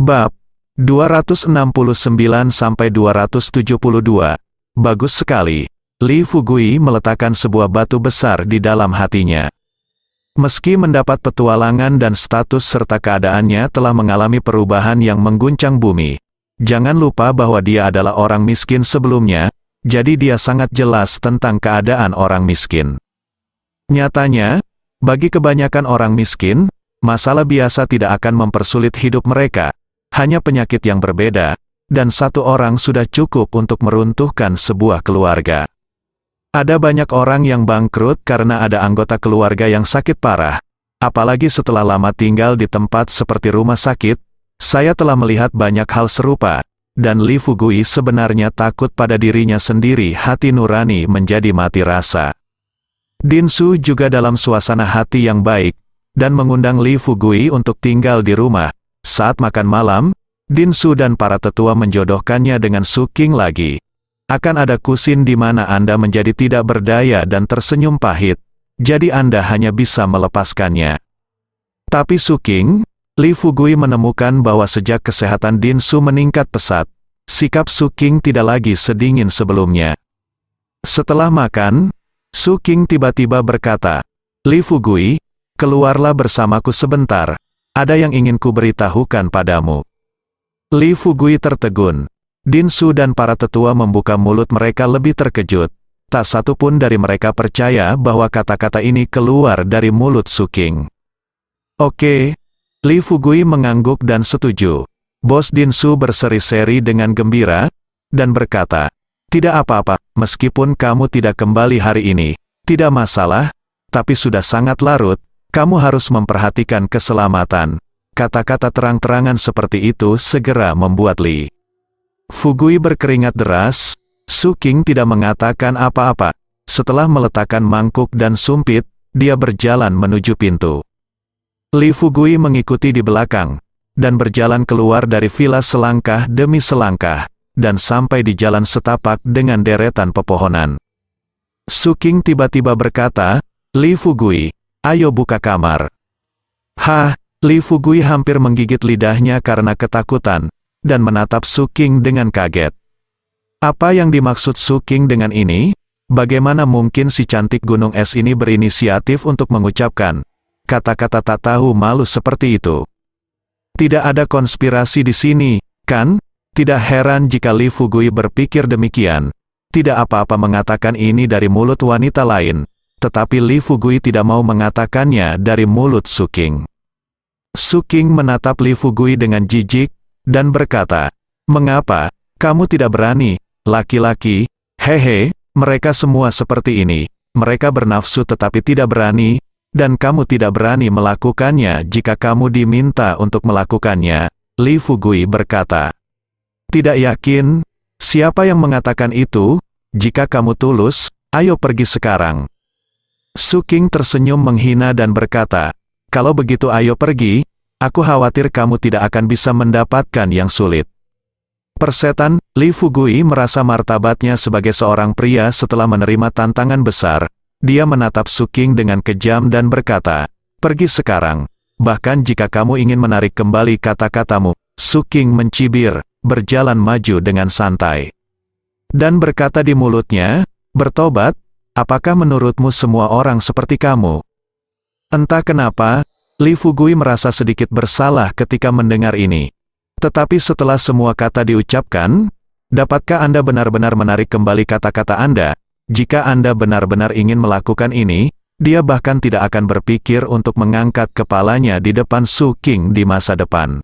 Bab 269-272. Bagus sekali. Li Fugui meletakkan sebuah batu besar di dalam hatinya. Meski mendapat petualangan dan status serta keadaannya telah mengalami perubahan yang mengguncang bumi, jangan lupa bahwa dia adalah orang miskin sebelumnya, jadi dia sangat jelas tentang keadaan orang miskin. Nyatanya, bagi kebanyakan orang miskin, masalah biasa tidak akan mempersulit hidup mereka, hanya penyakit yang berbeda, dan satu orang sudah cukup untuk meruntuhkan sebuah keluarga. Ada banyak orang yang bangkrut karena ada anggota keluarga yang sakit parah, apalagi setelah lama tinggal di tempat seperti rumah sakit. Saya telah melihat banyak hal serupa, dan Li Fugui sebenarnya takut pada dirinya sendiri. Hati nurani menjadi mati rasa. Din Su juga dalam suasana hati yang baik, dan mengundang Li Fugui untuk tinggal di rumah. Saat makan malam, Din Su dan para tetua menjodohkannya dengan Su King lagi. Akan ada kusin di mana Anda menjadi tidak berdaya dan tersenyum pahit, jadi Anda hanya bisa melepaskannya. Tapi Su King, Li Fugui menemukan bahwa sejak kesehatan Din Su meningkat pesat, sikap Su King tidak lagi sedingin sebelumnya. Setelah makan, Su King tiba-tiba berkata, "Li Fugui, keluarlah bersamaku sebentar, ada yang ingin kuberitahukan padamu." Li Fugui tertegun. Din Su dan para tetua membuka mulut mereka lebih terkejut. Tak satu pun dari mereka percaya bahwa kata-kata ini keluar dari mulut Su King. "Oke." Li Fugui mengangguk dan setuju. Bos Din Su berseri-seri dengan gembira, dan berkata, "Tidak apa-apa, meskipun kamu tidak kembali hari ini, tidak masalah, tapi sudah sangat larut, kamu harus memperhatikan keselamatan." Kata-kata terang-terangan seperti itu segera membuat Li Fugui berkeringat deras. Su King tidak mengatakan apa-apa. Setelah meletakkan mangkuk dan sumpit, dia berjalan menuju pintu. Li Fugui mengikuti di belakang, dan berjalan keluar dari villa selangkah demi selangkah, dan sampai di jalan setapak dengan deretan pepohonan. Su King tiba-tiba berkata, "Li Fugui, ayo buka kamar." "Hah?" Li Fugui hampir menggigit lidahnya karena ketakutan, dan menatap Su King dengan kaget. Apa yang dimaksud Su King dengan ini? Bagaimana mungkin si cantik gunung es ini berinisiatif untuk mengucapkan kata-kata tak tahu malu seperti itu? Tidak ada konspirasi di sini, kan? Tidak heran jika Li Fugui berpikir demikian. Tidak apa-apa mengatakan ini dari mulut wanita lain, tetapi Li Fugui tidak mau mengatakannya dari mulut Su King. Su King menatap Li Fugui dengan jijik, dan berkata, "Mengapa kamu tidak berani, laki-laki? Hehe, mereka semua seperti ini. Mereka bernafsu tetapi tidak berani, dan kamu tidak berani melakukannya jika kamu diminta untuk melakukannya." Li Fugui berkata, "Tidak yakin? Siapa yang mengatakan itu? Jika kamu tulus, ayo pergi sekarang." Su King tersenyum menghina dan berkata, "Kalau begitu ayo pergi. Aku khawatir kamu tidak akan bisa mendapatkan yang sulit." Persetan, Li Fugui merasa martabatnya sebagai seorang pria setelah menerima tantangan besar. Dia menatap Su King dengan kejam dan berkata, "Pergi sekarang. Bahkan jika kamu ingin menarik kembali kata-katamu." Su King mencibir, berjalan maju dengan santai, dan berkata di mulutnya, "Bertobat? Apakah menurutmu semua orang seperti kamu?" Entah kenapa, Li Fugui merasa sedikit bersalah ketika mendengar ini. Tetapi setelah semua kata diucapkan, dapatkah Anda benar-benar menarik kembali kata-kata Anda? Jika Anda benar-benar ingin melakukan ini, dia bahkan tidak akan berpikir untuk mengangkat kepalanya di depan Su King di masa depan.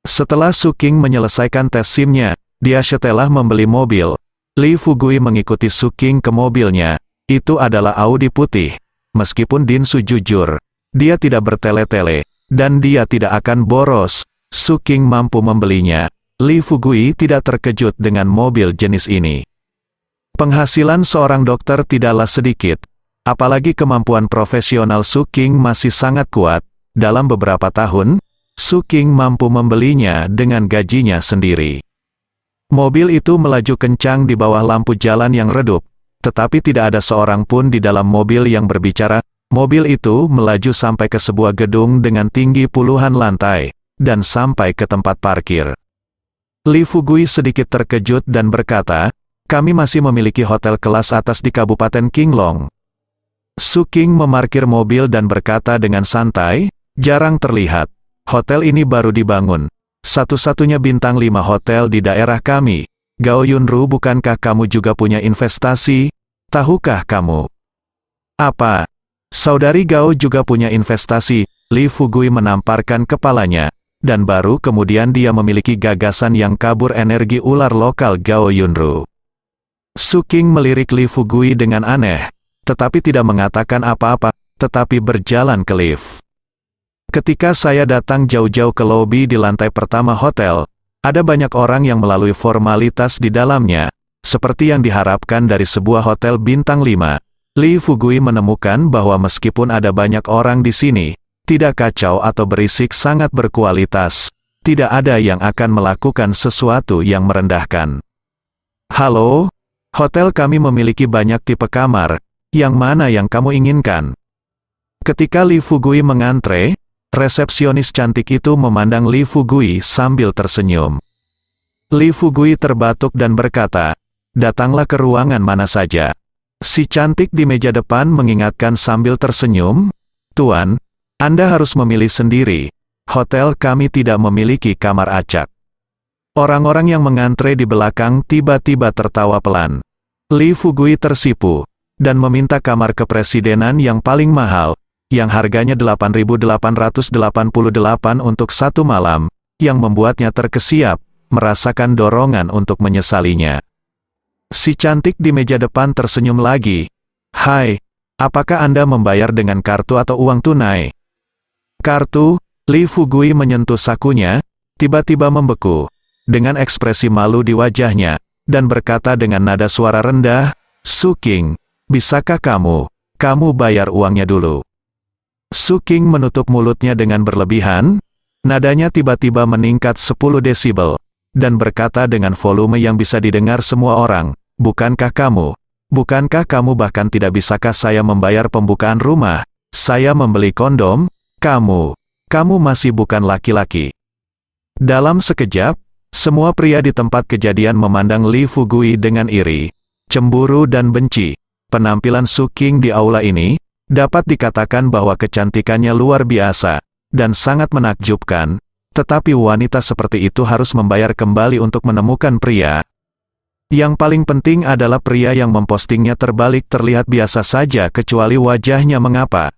Setelah Su King menyelesaikan tes SIM-nya, dia setelah membeli mobil. Li Fugui mengikuti Su King ke mobilnya. Itu adalah Audi putih. Meskipun Din Su jujur, dia tidak bertele-tele, dan dia tidak akan boros. Su King mampu membelinya. Li Fugui tidak terkejut dengan mobil jenis ini. Penghasilan seorang dokter tidaklah sedikit. Apalagi kemampuan profesional Su King masih sangat kuat. Dalam beberapa tahun, Su King mampu membelinya dengan gajinya sendiri. Mobil itu melaju kencang di bawah lampu jalan yang redup, tetapi tidak ada seorang pun di dalam mobil yang berbicara. Mobil itu melaju sampai ke sebuah gedung dengan tinggi puluhan lantai, dan sampai ke tempat parkir. Li Fugui sedikit terkejut dan berkata, "Kami masih memiliki hotel kelas atas di Kabupaten Qinglong." Su King memarkir mobil dan berkata dengan santai, "Jarang terlihat. Hotel ini baru dibangun. Satu-satunya bintang 5 hotel di daerah kami. Gao Yunru, bukankah kamu juga punya investasi? Tahukah kamu?" "Apa? Saudari Gao juga punya investasi?" Li Fugui menamparkan kepalanya, dan baru kemudian dia memiliki gagasan yang kabur energi ular lokal Gao Yunru. Su King melirik Li Fugui dengan aneh, tetapi tidak mengatakan apa-apa, tetapi berjalan ke lift. Ketika saya datang jauh-jauh ke lobi di lantai pertama hotel, ada banyak orang yang melalui formalitas di dalamnya, seperti yang diharapkan dari sebuah hotel bintang 5. Li Fugui menemukan bahwa meskipun ada banyak orang di sini, tidak kacau atau berisik, sangat berkualitas, tidak ada yang akan melakukan sesuatu yang merendahkan. "Halo, hotel kami memiliki banyak tipe kamar, yang mana yang kamu inginkan?" Ketika Li Fugui mengantre, resepsionis cantik itu memandang Li Fugui sambil tersenyum. Li Fugui terbatuk dan berkata, "Datanglah ke ruangan mana saja." Si cantik di meja depan mengingatkan sambil tersenyum, "Tuan, Anda harus memilih sendiri. Hotel kami tidak memiliki kamar acak." Orang-orang yang mengantre di belakang tiba-tiba tertawa pelan. Li Fugui tersipu, dan meminta kamar kepresidenan yang paling mahal, yang harganya 8.888 untuk 1 malam, yang membuatnya terkesiap, merasakan dorongan untuk menyesalinya. Si cantik di meja depan tersenyum lagi. "Hai, apakah Anda membayar dengan kartu atau uang tunai?" "Kartu." Li Fugui menyentuh sakunya, tiba-tiba membeku, dengan ekspresi malu di wajahnya, dan berkata dengan nada suara rendah, "Su King, bisakah kamu bayar uangnya dulu?" Su King menutup mulutnya dengan berlebihan, nadanya tiba-tiba meningkat 10 desibel, dan berkata dengan volume yang bisa didengar semua orang, bukankah kamu bahkan tidak bisakah saya membayar pembukaan rumah, saya membeli kondom, kamu masih bukan laki-laki." Dalam sekejap, semua pria di tempat kejadian memandang Li Fugui dengan iri, cemburu dan benci. Penampilan Su King di aula ini, dapat dikatakan bahwa kecantikannya luar biasa, dan sangat menakjubkan, tetapi wanita seperti itu harus membayar kembali untuk menemukan pria. Yang paling penting adalah pria yang mempostingnya terbalik terlihat biasa saja kecuali wajahnya mengapa.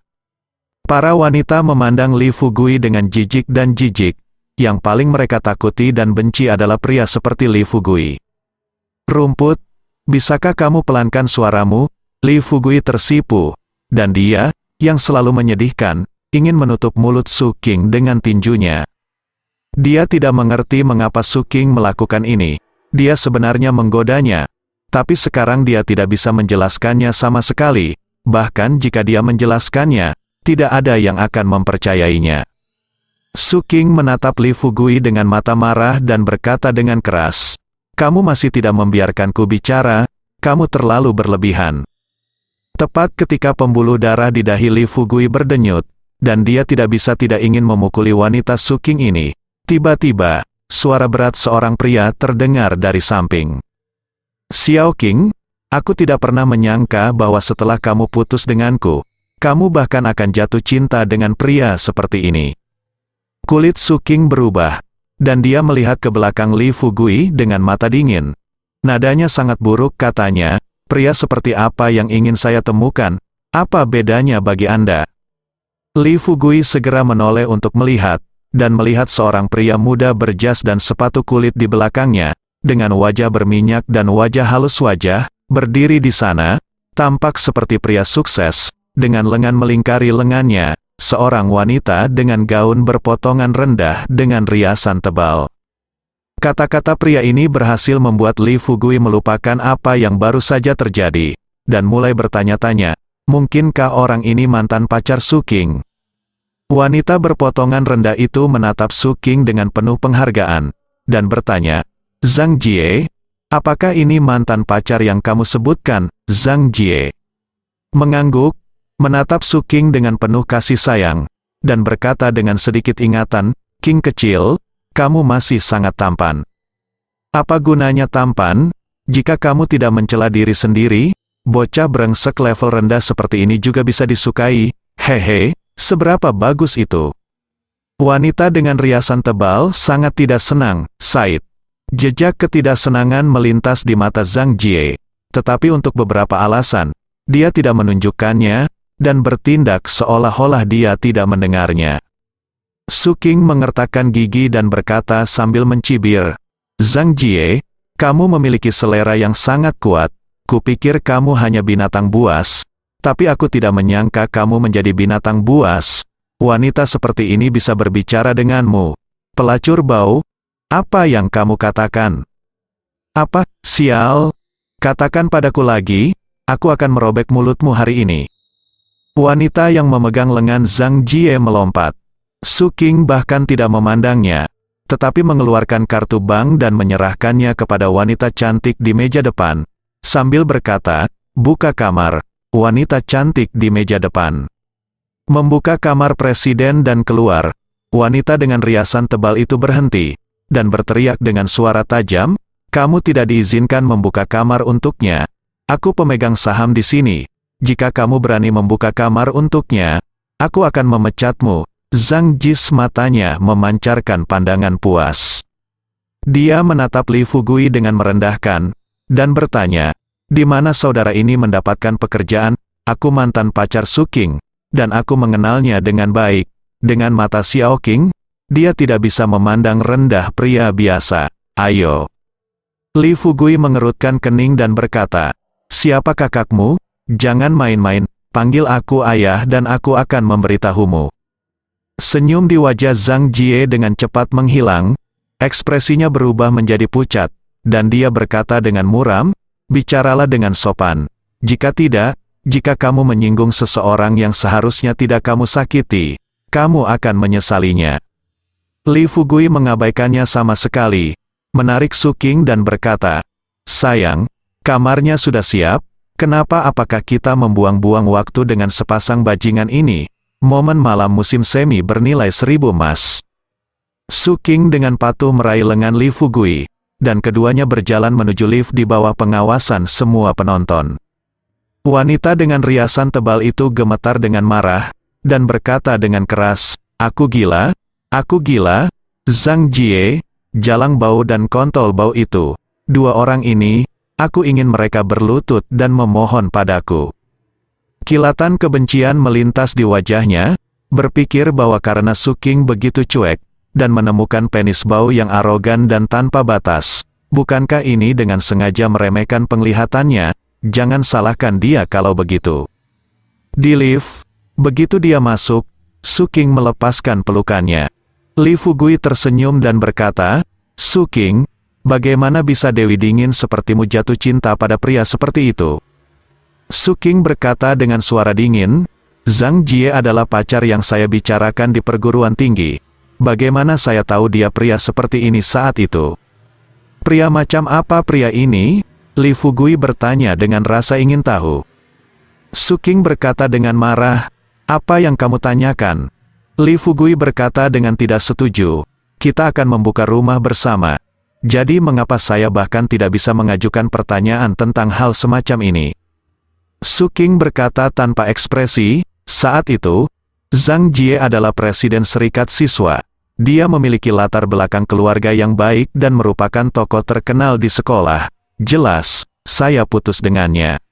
Para wanita memandang Li Fugui dengan jijik dan jijik, yang paling mereka takuti dan benci adalah pria seperti Li Fugui. "Rumput, bisakah kamu pelankan suaramu?" Li Fugui tersipu, dan dia, yang selalu menyedihkan, ingin menutup mulut Su King dengan tinjunya. Dia tidak mengerti mengapa Su King melakukan ini. Dia sebenarnya menggodanya, tapi sekarang dia tidak bisa menjelaskannya sama sekali, bahkan jika dia menjelaskannya, tidak ada yang akan mempercayainya. Su King menatap Li Fugui dengan mata marah dan berkata dengan keras, "Kamu masih tidak membiarkanku bicara, kamu terlalu berlebihan." Tepat ketika pembuluh darah di dahi Li Fugui berdenyut, dan dia tidak bisa tidak ingin memukuli wanita Su King ini, tiba-tiba, suara berat seorang pria terdengar dari samping. "Xiao King, aku tidak pernah menyangka bahwa setelah kamu putus denganku, kamu bahkan akan jatuh cinta dengan pria seperti ini." Kulit Su King berubah, dan dia melihat ke belakang Li Fugui dengan mata dingin. Nadanya sangat buruk, katanya, "Pria seperti apa yang ingin saya temukan? Apa bedanya bagi Anda?" Li Fugui segera menoleh untuk melihat, dan melihat seorang pria muda berjas dan sepatu kulit di belakangnya, dengan wajah berminyak dan wajah halus wajah, berdiri di sana, tampak seperti pria sukses, dengan lengan melingkari lengannya, seorang wanita dengan gaun berpotongan rendah dengan riasan tebal. Kata-kata pria ini berhasil membuat Li Fugui melupakan apa yang baru saja terjadi, dan mulai bertanya-tanya, mungkinkah orang ini mantan pacar Su King? Wanita berpotongan rendah itu menatap Su King dengan penuh penghargaan, dan bertanya, "Zhang Jie, apakah ini mantan pacar yang kamu sebutkan, Zhang Jie?" Mengangguk, menatap Su King dengan penuh kasih sayang, dan berkata dengan sedikit ingatan, King kecil, kamu masih sangat tampan. Apa gunanya tampan, jika kamu tidak mencela diri sendiri? Bocah brengsek level rendah seperti ini juga bisa disukai, hehe, seberapa bagus itu? Wanita dengan riasan tebal sangat tidak senang, Said. Jejak ketidaksenangan melintas di mata Zhang Jie, tetapi untuk beberapa alasan, dia tidak menunjukkannya, dan bertindak seolah-olah dia tidak mendengarnya. Su King mengertakkan gigi dan berkata sambil mencibir, Zhang Jie, kamu memiliki selera yang sangat kuat, kupikir kamu hanya binatang buas, tapi aku tidak menyangka kamu menjadi binatang buas. Wanita seperti ini bisa berbicara denganmu. Pelacur bau, apa yang kamu katakan? Apa, sial? Katakan padaku lagi, aku akan merobek mulutmu hari ini. Wanita yang memegang lengan Zhang Jie melompat. Su King bahkan tidak memandangnya, tetapi mengeluarkan kartu bank dan menyerahkannya kepada wanita cantik di meja depan, sambil berkata, buka kamar, wanita cantik di meja depan. Membuka kamar presiden dan keluar, wanita dengan riasan tebal itu berhenti, dan berteriak dengan suara tajam, kamu tidak diizinkan membuka kamar untuknya. Aku pemegang saham di sini. Jika kamu berani membuka kamar untuknya, aku akan memecatmu. Zhang Jis matanya memancarkan pandangan puas. Dia menatap Li Fugui dengan merendahkan, dan bertanya, di mana saudara ini mendapatkan pekerjaan? Aku mantan pacar Su King, dan aku mengenalnya dengan baik. Dengan mata Xiao King, dia tidak bisa memandang rendah pria biasa. Ayo. Li Fugui mengerutkan kening dan berkata, siapa kakakmu? Jangan main-main, panggil aku ayah dan aku akan memberitahumu. Senyum di wajah Zhang Jie dengan cepat menghilang, ekspresinya berubah menjadi pucat, dan dia berkata dengan muram, bicaralah dengan sopan. Jika tidak, jika kamu menyinggung seseorang yang seharusnya tidak kamu sakiti, kamu akan menyesalinya. Li Fugui mengabaikannya sama sekali, menarik Su King dan berkata, sayang, kamarnya sudah siap, kenapa apakah kita membuang-buang waktu dengan sepasang bajingan ini? Momen malam musim semi bernilai 1000 emas. Su King dengan patuh meraih lengan Li Fugui, dan keduanya berjalan menuju lift di bawah pengawasan semua penonton. Wanita dengan riasan tebal itu gemetar dengan marah, dan berkata dengan keras, aku gila? Aku gila? Zhang Jie, jalang bau dan kontol bau itu. Dua orang ini, aku ingin mereka berlutut dan memohon padaku. Kilatan kebencian melintas di wajahnya, berpikir bahwa karena Su King begitu cuek, dan menemukan penis bau yang arogan dan tanpa batas, bukankah ini dengan sengaja meremehkan penglihatannya? Jangan salahkan dia kalau begitu. Di lift, begitu dia masuk, Su King melepaskan pelukannya. Li Fugui tersenyum dan berkata, Su King, bagaimana bisa Dewi Dingin sepertimu jatuh cinta pada pria seperti itu? Su King berkata dengan suara dingin, Zhang Jie adalah pacar yang saya bicarakan di perguruan tinggi. Bagaimana saya tahu dia pria seperti ini saat itu? Pria macam apa pria ini? Li Fugui bertanya dengan rasa ingin tahu. Su King berkata dengan marah, apa yang kamu tanyakan? Li Fugui berkata dengan tidak setuju, kita akan membuka rumah bersama. Jadi mengapa saya bahkan tidak bisa mengajukan pertanyaan tentang hal semacam ini? Su King berkata tanpa ekspresi, saat itu, Zhang Jie adalah presiden serikat siswa. Dia memiliki latar belakang keluarga yang baik dan merupakan tokoh terkenal di sekolah. Jelas, saya putus dengannya.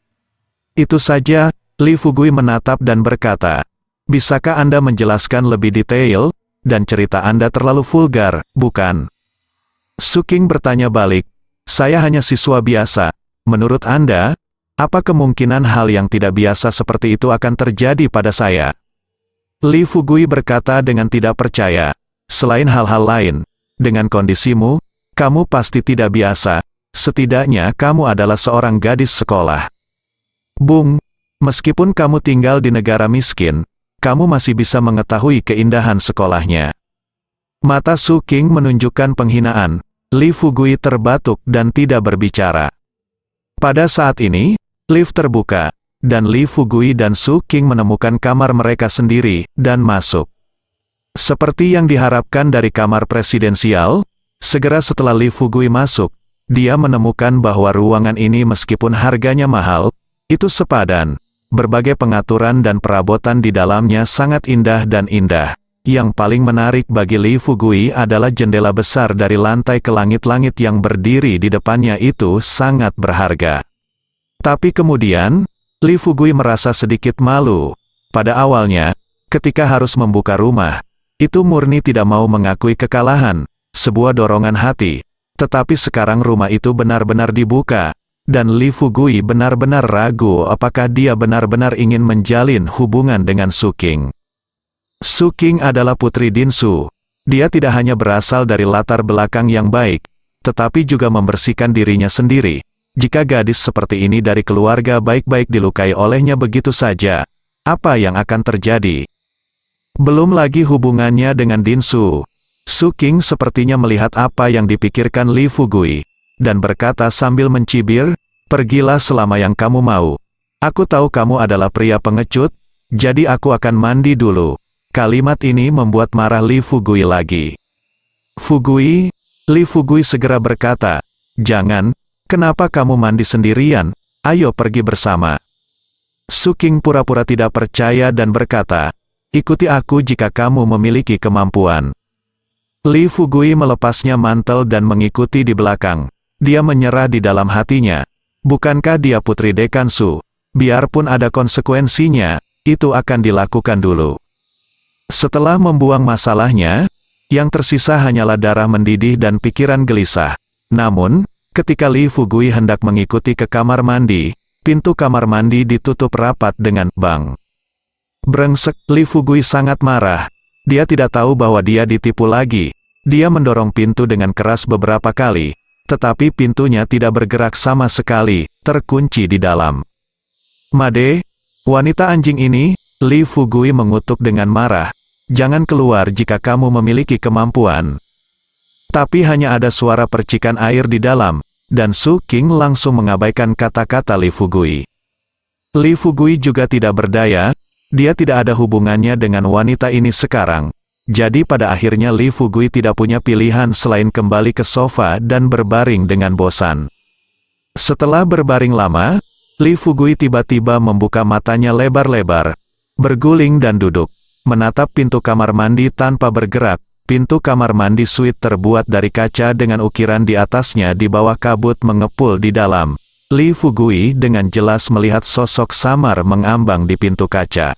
Itu saja, Li Fugui menatap dan berkata, bisakah Anda menjelaskan lebih detail, dan cerita Anda terlalu vulgar, bukan? Su King bertanya balik, saya hanya siswa biasa, menurut Anda, apa kemungkinan hal yang tidak biasa seperti itu akan terjadi pada saya? Li Fugui berkata dengan tidak percaya, selain hal-hal lain, dengan kondisimu, kamu pasti tidak biasa, setidaknya kamu adalah seorang gadis sekolah. Bung, meskipun kamu tinggal di negara miskin, kamu masih bisa mengetahui keindahan sekolahnya. Mata Su King menunjukkan penghinaan, Li Fugui terbatuk dan tidak berbicara. Pada saat ini, lift terbuka, dan Li Fugui dan Su King menemukan kamar mereka sendiri, dan masuk. Seperti yang diharapkan dari kamar presidensial, segera setelah Li Fugui masuk, dia menemukan bahwa ruangan ini meskipun harganya mahal, itu sepadan. Berbagai pengaturan dan perabotan di dalamnya sangat indah dan indah. Yang paling menarik bagi Li Fugui adalah jendela besar dari lantai ke langit-langit yang berdiri di depannya itu sangat berharga. Tapi kemudian, Li Fugui merasa sedikit malu. Pada awalnya, ketika harus membuka rumah, itu murni tidak mau mengakui kekalahan, sebuah dorongan hati. Tetapi sekarang rumah itu benar-benar dibuka, dan Li Fugui benar-benar ragu apakah dia benar-benar ingin menjalin hubungan dengan Su Qing. Su Qing adalah putri Dinsu. Dia tidak hanya berasal dari latar belakang yang baik, tetapi juga membersihkan dirinya sendiri. Jika gadis seperti ini dari keluarga baik-baik dilukai olehnya begitu saja, apa yang akan terjadi? Belum lagi hubungannya dengan Dinsu. Su Qing sepertinya melihat apa yang dipikirkan Li Fugui, dan berkata sambil mencibir, "Pergilah selama yang kamu mau. Aku tahu kamu adalah pria pengecut, jadi aku akan mandi dulu." Kalimat ini membuat marah Li Fugui lagi. "Fugui," Li Fugui segera berkata, "Jangan, kenapa kamu mandi sendirian? Ayo pergi bersama." Su Qing pura-pura tidak percaya dan berkata, "Ikuti aku jika kamu memiliki kemampuan." Li Fugui melepasnya mantel dan mengikuti di belakang. Dia menyerah di dalam hatinya. Bukankah dia putri Dekan Su? Biarpun ada konsekuensinya, itu akan dilakukan dulu. Setelah membuang masalahnya, yang tersisa hanyalah darah mendidih dan pikiran gelisah. Namun, ketika Li Fugui hendak mengikuti ke kamar mandi, pintu kamar mandi ditutup rapat dengan bang. Brengsek, Li Fugui sangat marah. Dia tidak tahu bahwa dia ditipu lagi. Dia mendorong pintu dengan keras beberapa kali, tetapi pintunya tidak bergerak sama sekali, terkunci di dalam. "Made, wanita anjing ini," Li Fugui mengutuk dengan marah. "Jangan keluar jika kamu memiliki kemampuan." Tapi hanya ada suara percikan air di dalam, dan Su Qing langsung mengabaikan kata-kata Li Fugui. Li Fugui juga tidak berdaya, dia tidak ada hubungannya dengan wanita ini sekarang. Jadi pada akhirnya Li Fugui tidak punya pilihan selain kembali ke sofa dan berbaring dengan bosan. Setelah berbaring lama, Li Fugui tiba-tiba membuka matanya lebar-lebar, berguling dan duduk. Menatap pintu kamar mandi tanpa bergerak. Pintu kamar mandi suite terbuat dari kaca dengan ukiran di atasnya di bawah kabut mengepul di dalam. Li Fugui dengan jelas melihat sosok samar mengambang di pintu kaca.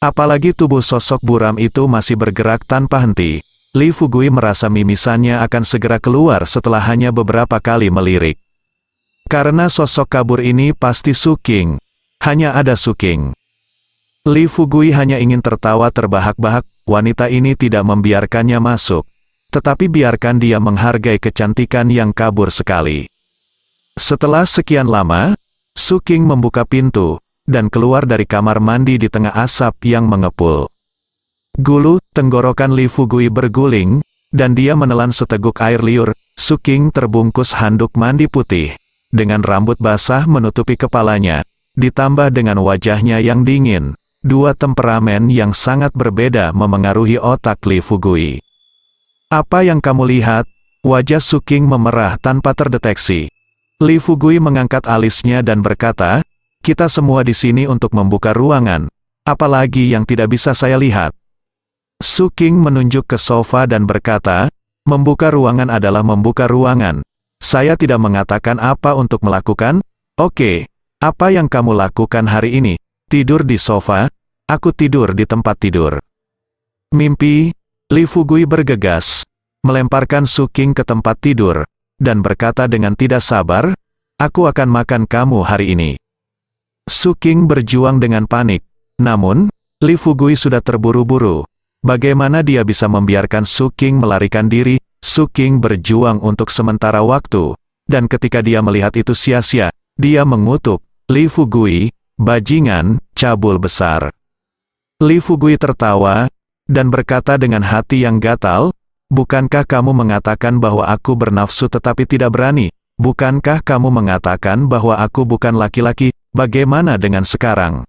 Apalagi tubuh sosok buram itu masih bergerak tanpa henti. Li Fugui merasa mimisannya akan segera keluar setelah hanya beberapa kali melirik. Karena sosok kabur ini pasti Su Qing. Hanya ada Su Qing. Li Fugui hanya ingin tertawa terbahak-bahak, wanita ini tidak membiarkannya masuk. Tetapi biarkan dia menghargai kecantikan yang kabur sekali. Setelah sekian lama, Su Qing membuka pintu, dan keluar dari kamar mandi di tengah asap yang mengepul. Gulu, tenggorokan Li Fugui berguling, dan dia menelan seteguk air liur. Su Qing terbungkus handuk mandi putih, dengan rambut basah menutupi kepalanya, ditambah dengan wajahnya yang dingin. Dua temperamen yang sangat berbeda memengaruhi otak Li Fugui. "Apa yang kamu lihat?" Wajah Su Qing memerah tanpa terdeteksi. Li Fugui mengangkat alisnya dan berkata, "Kita semua di sini untuk membuka ruangan. Apalagi yang tidak bisa saya lihat?" Su Qing menunjuk ke sofa dan berkata, "Membuka ruangan adalah membuka ruangan. Saya tidak mengatakan apa untuk melakukan." "Oke, apa yang kamu lakukan hari ini?" "Tidur di sofa." "Aku tidur di tempat tidur." "Mimpi?" Li Fugui bergegas, melemparkan Su Qing ke tempat tidur, dan berkata dengan tidak sabar, "Aku akan makan kamu hari ini." Su Qing berjuang dengan panik, namun, Li Fugui sudah terburu-buru. Bagaimana dia bisa membiarkan Su Qing melarikan diri? Su Qing berjuang untuk sementara waktu, dan ketika dia melihat itu sia-sia, dia mengutuk, "Li Fugui, bajingan, cabul besar." Li Fugui tertawa, dan berkata dengan hati yang gatal, "Bukankah kamu mengatakan bahwa aku bernafsu tetapi tidak berani? Bukankah kamu mengatakan bahwa aku bukan laki-laki? Bagaimana dengan sekarang?"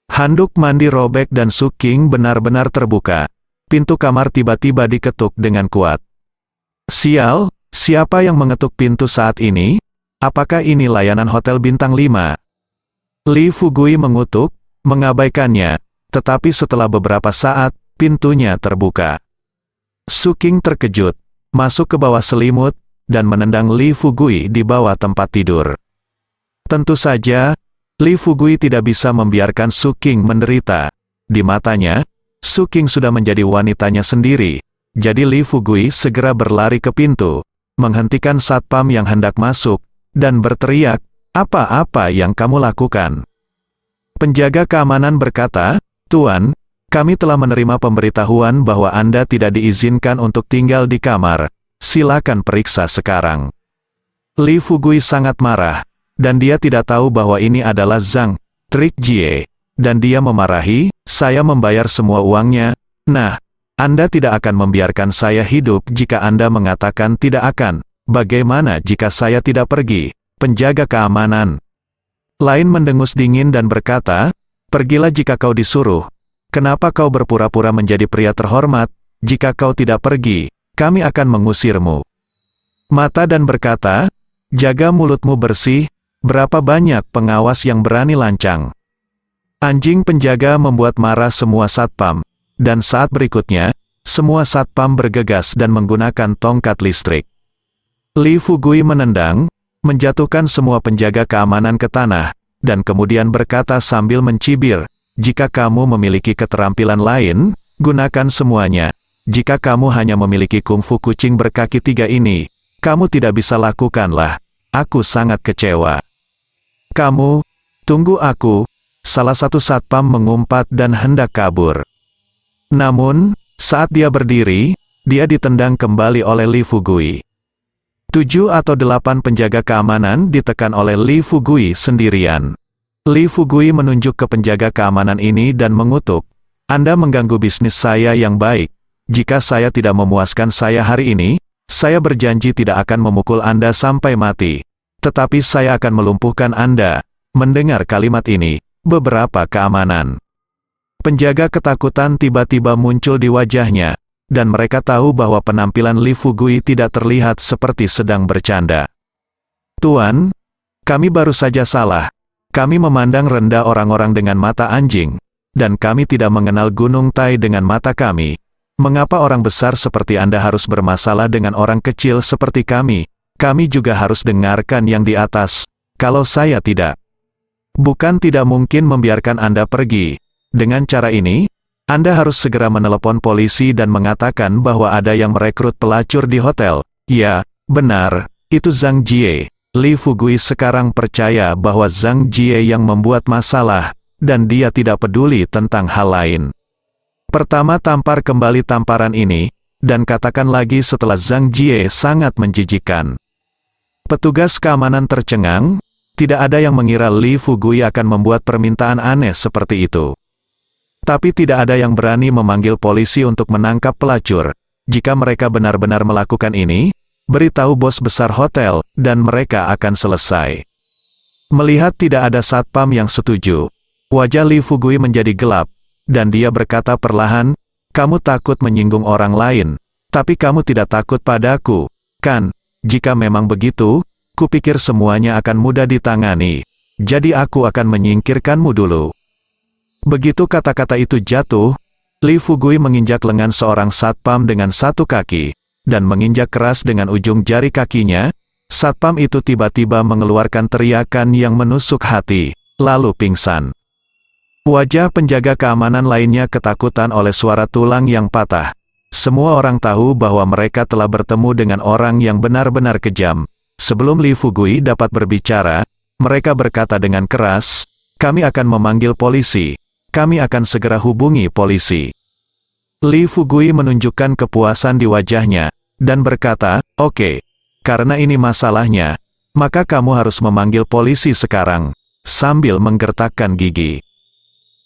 Handuk mandi robek dan Su Qing benar-benar terbuka. pintu kamar tiba-tiba diketuk dengan kuat. Sial, siapa yang mengetuk pintu saat ini? Apakah ini layanan hotel bintang 5? Li Fugui mengutuk, mengabaikannya, tetapi setelah beberapa saat, pintunya terbuka. Su Qing terkejut, masuk ke bawah selimut, dan menendang Li Fugui di bawah tempat tidur. Tentu saja, Li Fugui tidak bisa membiarkan Su Qing menderita. Di matanya, Su Qing sudah menjadi wanitanya sendiri, jadi Li Fugui segera berlari ke pintu, menghentikan satpam yang hendak masuk, dan berteriak, "Apa-apa yang kamu lakukan?" Penjaga keamanan berkata, "Tuan, kami telah menerima pemberitahuan bahwa Anda tidak diizinkan untuk tinggal di kamar. Silakan periksa sekarang." Li Fugui sangat marah, dan dia tidak tahu bahwa ini adalah Zhang Trikjie, dan dia memarahi, "Saya membayar semua uangnya. Nah, Anda tidak akan membiarkan saya hidup jika Anda mengatakan tidak akan. Bagaimana jika saya tidak pergi?" Penjaga keamanan lain mendengus dingin dan berkata, "Pergilah jika kau disuruh. Kenapa kau berpura-pura menjadi pria terhormat? Jika kau tidak pergi, kami akan mengusirmu." Mata dan berkata, "Jaga mulutmu bersih. Berapa banyak pengawas yang berani lancang?" Anjing penjaga membuat marah semua satpam, dan saat berikutnya, semua satpam bergegas dan menggunakan tongkat listrik. Li Fugui menendang, menjatuhkan semua penjaga keamanan ke tanah, dan kemudian berkata sambil mencibir, "Jika kamu memiliki keterampilan lain, gunakan semuanya. Jika kamu hanya memiliki kungfu kucing berkaki 3 ini, kamu tidak bisa lakukanlah. Aku sangat kecewa." "Kamu, tunggu aku." Salah satu satpam mengumpat dan hendak kabur. Namun, saat dia berdiri, dia ditendang kembali oleh Li Fugui. 7 atau 8 penjaga keamanan ditekan oleh Li Fugui sendirian. Li Fugui menunjuk ke penjaga keamanan ini dan mengutuk, "Anda mengganggu bisnis saya yang baik. Jika saya tidak memuaskan saya hari ini, saya berjanji tidak akan memukul Anda sampai mati. Tetapi saya akan melumpuhkan Anda." Mendengar kalimat ini, beberapa keamanan penjaga ketakutan tiba-tiba muncul di wajahnya, dan mereka tahu bahwa penampilan Li Fugui tidak terlihat seperti sedang bercanda. "Tuan, kami baru saja salah. Kami memandang rendah orang-orang dengan mata anjing, dan kami tidak mengenal Gunung Tai dengan mata kami. Mengapa orang besar seperti Anda harus bermasalah dengan orang kecil seperti kami? Kami juga harus dengarkan yang di atas. Kalau saya tidak, bukan tidak mungkin membiarkan Anda pergi. Dengan cara ini, Anda harus segera menelepon polisi dan mengatakan bahwa ada yang merekrut pelacur di hotel." "Ya, benar, itu Zhang Jie." Li Fugui sekarang percaya bahwa Zhang Jie yang membuat masalah, dan dia tidak peduli tentang hal lain. Pertama tampar kembali tamparan ini, dan katakan lagi setelah Zhang Jie sangat menjijikkan. Petugas keamanan tercengang, tidak ada yang mengira Li Fugui akan membuat permintaan aneh seperti itu. Tapi tidak ada yang berani memanggil polisi untuk menangkap pelacur. Jika mereka benar-benar melakukan ini, beritahu bos besar hotel, dan mereka akan selesai. Melihat tidak ada satpam yang setuju, wajah Li Fugui menjadi gelap, dan dia berkata perlahan, "Kamu takut menyinggung orang lain, tapi kamu tidak takut padaku, kan? Jika memang begitu, kupikir semuanya akan mudah ditangani. Jadi aku akan menyingkirkanmu dulu." Begitu kata-kata itu jatuh, Li Fugui menginjak lengan seorang satpam dengan satu kaki, dan menginjak keras dengan ujung jari kakinya. Satpam itu tiba-tiba mengeluarkan teriakan yang menusuk hati, lalu pingsan. Wajah penjaga keamanan lainnya ketakutan oleh suara tulang yang patah. Semua orang tahu bahwa mereka telah bertemu dengan orang yang benar-benar kejam. Sebelum Li Fugui dapat berbicara, mereka berkata dengan keras, "Kami akan memanggil polisi. Kami akan segera hubungi polisi." Li Fugui menunjukkan kepuasan di wajahnya, dan berkata, "Oke, karena ini masalahnya, maka kamu harus memanggil polisi sekarang," sambil menggertakkan gigi.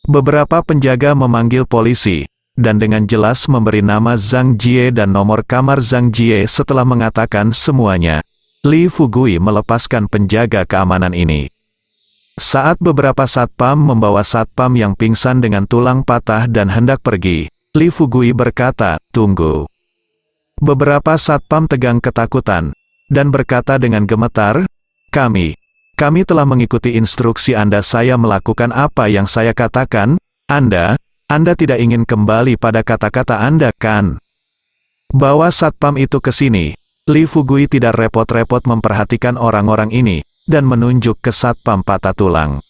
Beberapa penjaga memanggil polisi, dan dengan jelas memberi nama Zhang Jie dan nomor kamar Zhang Jie. Setelah mengatakan semuanya, Li Fugui melepaskan penjaga keamanan ini. Saat beberapa satpam membawa satpam yang pingsan dengan tulang patah dan hendak pergi, Li Fugui berkata, "Tunggu." Beberapa satpam tegang ketakutan, dan berkata dengan gemetar, Kami telah mengikuti instruksi Anda. Saya melakukan apa yang saya katakan. Anda tidak ingin kembali pada kata-kata Anda, kan?" Bawa satpam itu ke sini. Li Fugui tidak repot-repot memperhatikan orang-orang ini, dan menunjuk ke satpam patah tulang.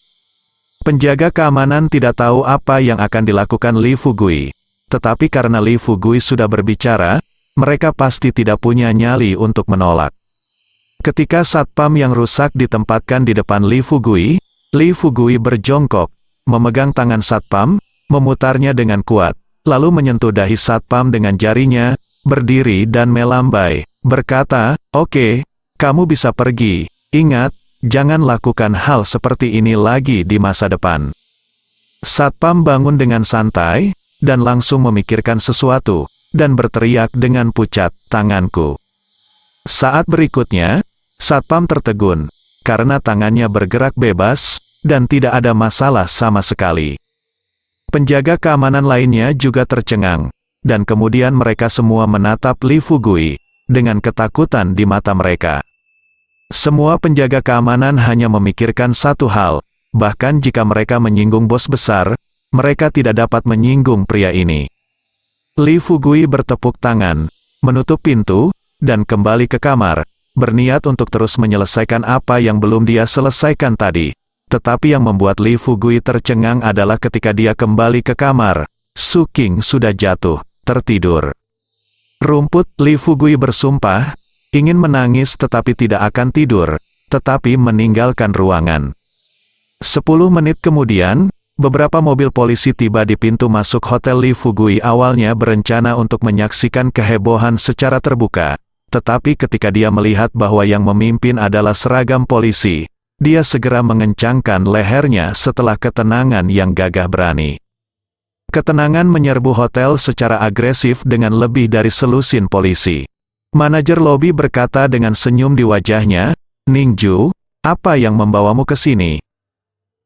Penjaga keamanan tidak tahu apa yang akan dilakukan Li Fugui. Tetapi karena Li Fugui sudah berbicara, mereka pasti tidak punya nyali untuk menolak. Ketika satpam yang rusak ditempatkan di depan Li Fugui berjongkok, memegang tangan satpam, memutarnya dengan kuat, lalu menyentuh dahi satpam dengan jarinya, berdiri dan melambai, berkata, "Oke, kamu bisa pergi. Ingat, jangan lakukan hal seperti ini lagi di masa depan." Satpam bangun dengan santai, dan langsung memikirkan sesuatu, dan berteriak dengan pucat, "Tanganku." Saat berikutnya, satpam tertegun, karena tangannya bergerak bebas, dan tidak ada masalah sama sekali. Penjaga keamanan lainnya juga tercengang, dan kemudian mereka semua menatap Li Fugui, dengan ketakutan di mata mereka. Semua penjaga keamanan hanya memikirkan satu hal, bahkan jika mereka menyinggung bos besar, mereka tidak dapat menyinggung pria ini. Li Fugui bertepuk tangan, menutup pintu, dan kembali ke kamar, berniat untuk terus menyelesaikan apa yang belum dia selesaikan tadi. Tetapi yang membuat Li Fugui tercengang adalah ketika dia kembali ke kamar, Su Qing sudah jatuh, tertidur. Rumput. Li Fugui bersumpah, ingin menangis tetapi tidak akan tidur, tetapi meninggalkan ruangan. 10 menit kemudian, beberapa mobil polisi tiba di pintu masuk hotel. Li Fugui awalnya berencana untuk menyaksikan kehebohan secara terbuka, tetapi ketika dia melihat bahwa yang memimpin adalah seragam polisi, dia segera mengencangkan lehernya setelah ketenangan yang gagah berani. Ketenangan menyerbu hotel secara agresif dengan lebih dari selusin polisi. Manajer lobi berkata dengan senyum di wajahnya, "Ningju, apa yang membawamu ke sini?"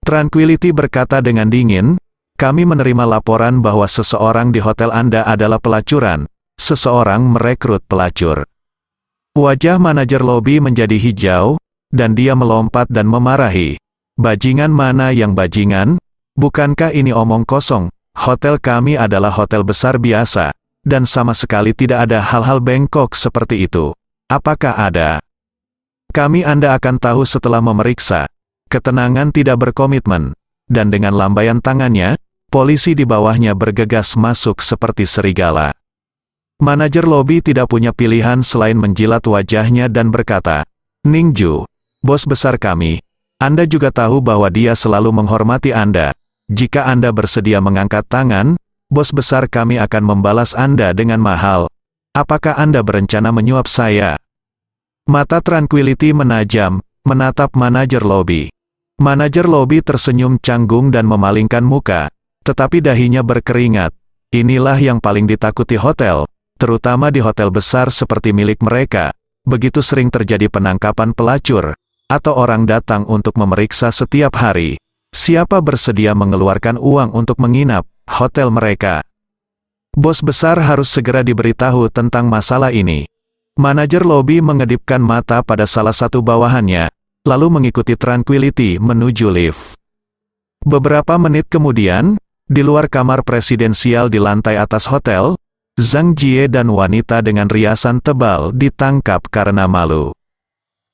Tranquility berkata dengan dingin, "Kami menerima laporan bahwa seseorang di hotel Anda adalah pelacuran. Seseorang merekrut pelacur." Wajah manajer lobi menjadi hijau, dan dia melompat dan memarahi. "Bajingan mana yang bajingan? Bukankah ini omong kosong? Hotel kami adalah hotel besar biasa, dan sama sekali tidak ada hal-hal bengkok seperti itu. Apakah ada?" Anda akan tahu setelah memeriksa." Ketenangan tidak berkomitmen, dan dengan lambaian tangannya, polisi di bawahnya bergegas masuk seperti serigala. Manajer lobi tidak punya pilihan selain menjilat wajahnya dan berkata, "Ningju, bos besar kami, Anda juga tahu bahwa dia selalu menghormati Anda. Jika Anda bersedia mengangkat tangan, bos besar kami akan membalas Anda dengan mahal. Apakah Anda berencana menyuap saya?" Mata Tranquility menajam, menatap manajer lobi. Manajer lobi tersenyum canggung dan memalingkan muka, tetapi dahinya berkeringat. Inilah yang paling ditakuti hotel, terutama di hotel besar seperti milik mereka. Begitu sering terjadi penangkapan pelacur, atau orang datang untuk memeriksa setiap hari. Siapa bersedia mengeluarkan uang untuk menginap hotel mereka? Bos besar harus segera diberitahu tentang masalah ini. Manajer lobi mengedipkan mata pada salah satu bawahannya, lalu mengikuti Tranquility menuju lift. Beberapa menit kemudian, di luar kamar presidensial di lantai atas hotel, Zhang Jie dan wanita dengan riasan tebal ditangkap karena malu.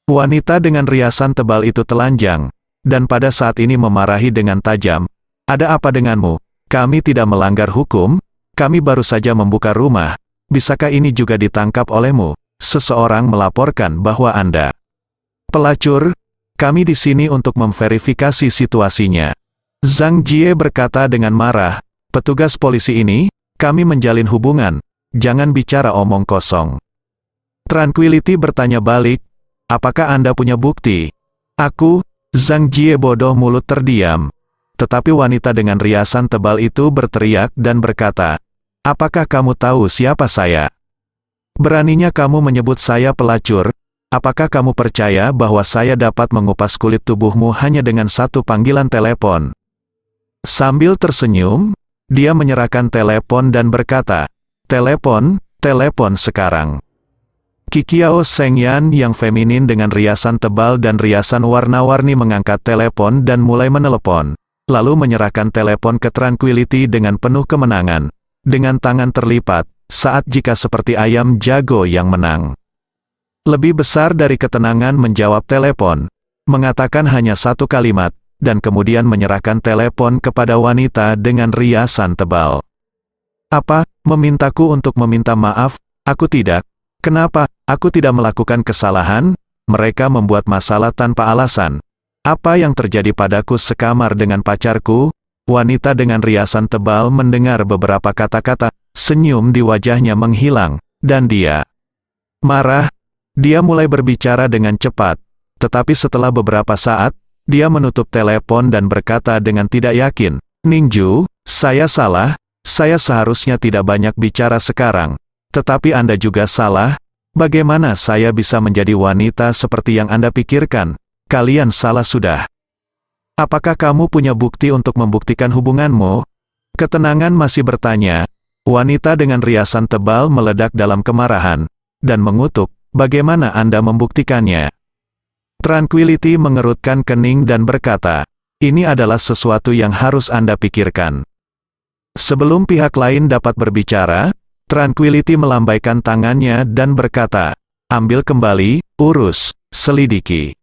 Wanita dengan riasan tebal itu telanjang, dan pada saat ini memarahi dengan tajam, "Ada apa denganmu? Kami tidak melanggar hukum, kami baru saja membuka rumah. Bisakah ini juga ditangkap olehmu? Seseorang melaporkan bahwa Anda pelacur. Kami di sini untuk memverifikasi situasinya." Zhang Jie berkata dengan marah, "Petugas polisi ini, kami menjalin hubungan, jangan bicara omong kosong." Tranquility bertanya balik, "Apakah Anda punya bukti?" "Aku," Zhang Jie bodoh mulut terdiam. Tetapi wanita dengan riasan tebal itu berteriak dan berkata, "Apakah kamu tahu siapa saya? Beraninya kamu menyebut saya pelacur? Apakah kamu percaya bahwa saya dapat mengupas kulit tubuhmu hanya dengan satu panggilan telepon?" Sambil tersenyum, dia menyerahkan telepon dan berkata, "Telepon, telepon sekarang." Kikiao Sengyan yang feminin dengan riasan tebal dan riasan warna-warni mengangkat telepon dan mulai menelepon, lalu menyerahkan telepon ke Tranquility dengan penuh kemenangan, dengan tangan terlipat, saat jika seperti ayam jago yang menang. Lebih besar dari ketenangan menjawab telepon, mengatakan hanya satu kalimat, dan kemudian menyerahkan telepon kepada wanita dengan riasan tebal. "Apa, memintaku untuk meminta maaf? Aku tidak. Kenapa, aku tidak melakukan kesalahan? Mereka membuat masalah tanpa alasan. Apa yang terjadi padaku sekamar dengan pacarku?" Wanita dengan riasan tebal mendengar beberapa kata-kata, senyum di wajahnya menghilang, dan dia marah. Dia mulai berbicara dengan cepat, tetapi setelah beberapa saat, dia menutup telepon dan berkata dengan tidak yakin, "Ningju, saya salah, saya seharusnya tidak banyak bicara sekarang. Tetapi Anda juga salah. Bagaimana saya bisa menjadi wanita seperti yang Anda pikirkan? Kalian salah sudah. Apakah kamu punya bukti untuk membuktikan hubunganmu?" Ketenangan masih bertanya. Wanita dengan riasan tebal meledak dalam kemarahan, dan mengutuk, "Bagaimana Anda membuktikannya?" Tranquility mengerutkan kening dan berkata, "Ini adalah sesuatu yang harus Anda pikirkan." Sebelum pihak lain dapat berbicara, Tranquility melambaikan tangannya dan berkata, "Ambil kembali, urus, selidiki."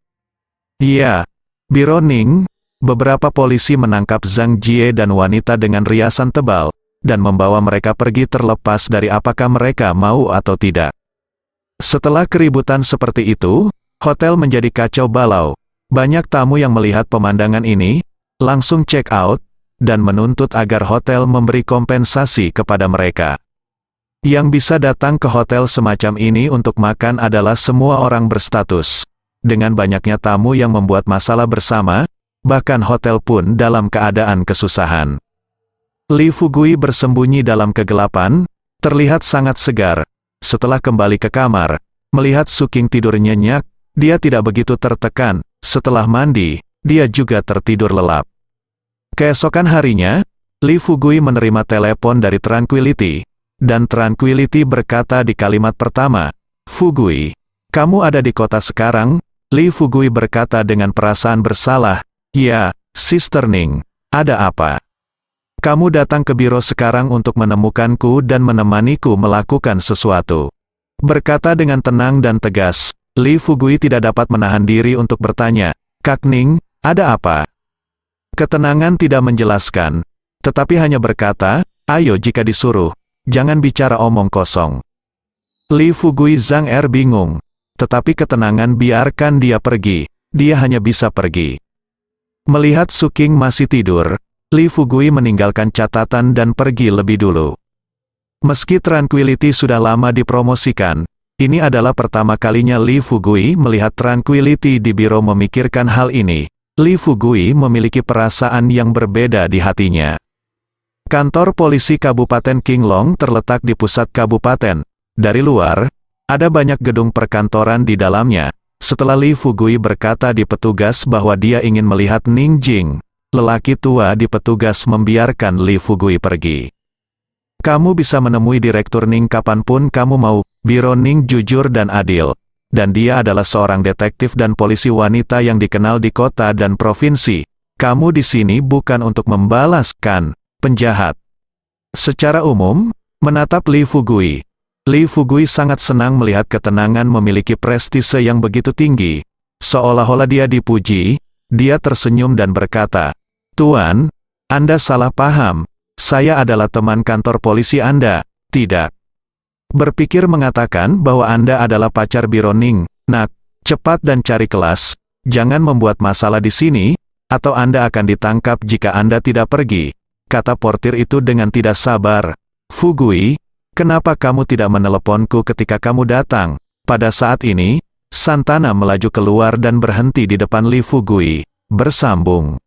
"Iya, Biro Ning." Beberapa polisi menangkap Zhang Jie dan wanita dengan riasan tebal, dan membawa mereka pergi terlepas dari apakah mereka mau atau tidak. Setelah keributan seperti itu, hotel menjadi kacau balau. Banyak tamu yang melihat pemandangan ini, langsung check out, dan menuntut agar hotel memberi kompensasi kepada mereka. Yang bisa datang ke hotel semacam ini untuk makan adalah semua orang berstatus. Dengan banyaknya tamu yang membuat masalah bersama, bahkan hotel pun dalam keadaan kesusahan. Li Fugui bersembunyi dalam kegelapan, terlihat sangat segar. Setelah kembali ke kamar, melihat Suking tidur nyenyak, dia tidak begitu tertekan. Setelah mandi, dia juga tertidur lelap. Keesokan harinya, Li Fugui menerima telepon dari Tranquility, dan Tranquility berkata di kalimat pertama, "Fugui, kamu ada di kota sekarang?" Li Fugui berkata dengan perasaan bersalah, "Ya, Sister Ning, ada apa? Kamu datang ke biro sekarang untuk menemukanku dan menemaniku melakukan sesuatu." Berkata dengan tenang dan tegas, Li Fugui tidak dapat menahan diri untuk bertanya, "Kak Ning, ada apa?" Ketenangan tidak menjelaskan, tetapi hanya berkata, "Ayo jika disuruh, jangan bicara omong kosong." Li Fugui Zhang bingung, tetapi ketenangan biarkan dia pergi, dia hanya bisa pergi. Melihat Suking masih tidur, Li Fugui meninggalkan catatan dan pergi lebih dulu. Meski Tranquility sudah lama dipromosikan, ini adalah pertama kalinya Li Fugui melihat Tranquility di biro memikirkan hal ini. Li Fugui memiliki perasaan yang berbeda di hatinya. Kantor polisi Kabupaten Qinglong terletak di pusat kabupaten. Dari luar, ada banyak gedung perkantoran di dalamnya. Setelah Li Fugui berkata di petugas bahwa dia ingin melihat Ning Jing, lelaki tua di petugas membiarkan Li Fugui pergi. "Kamu bisa menemui Direktur Ning kapanpun kamu mau." Biro Ning jujur dan adil, dan dia adalah seorang detektif dan polisi wanita yang dikenal di kota dan provinsi. "Kamu di sini bukan untuk membalaskan penjahat." Secara umum, menatap Li Fugui, Li Fugui sangat senang melihat ketenangan memiliki prestise yang begitu tinggi. Seolah-olah dia dipuji, dia tersenyum dan berkata, "Tuan, Anda salah paham. Saya adalah teman kantor polisi Anda, tidak." Berpikir mengatakan bahwa Anda adalah pacar Biro Ning. "Nak, cepat dan cari kelas. Jangan membuat masalah di sini, atau Anda akan ditangkap jika Anda tidak pergi," kata portir itu dengan tidak sabar. "Fugui, kenapa kamu tidak meneleponku ketika kamu datang?" Pada saat ini, Santana melaju keluar dan berhenti di depan Li Fugui, bersambung.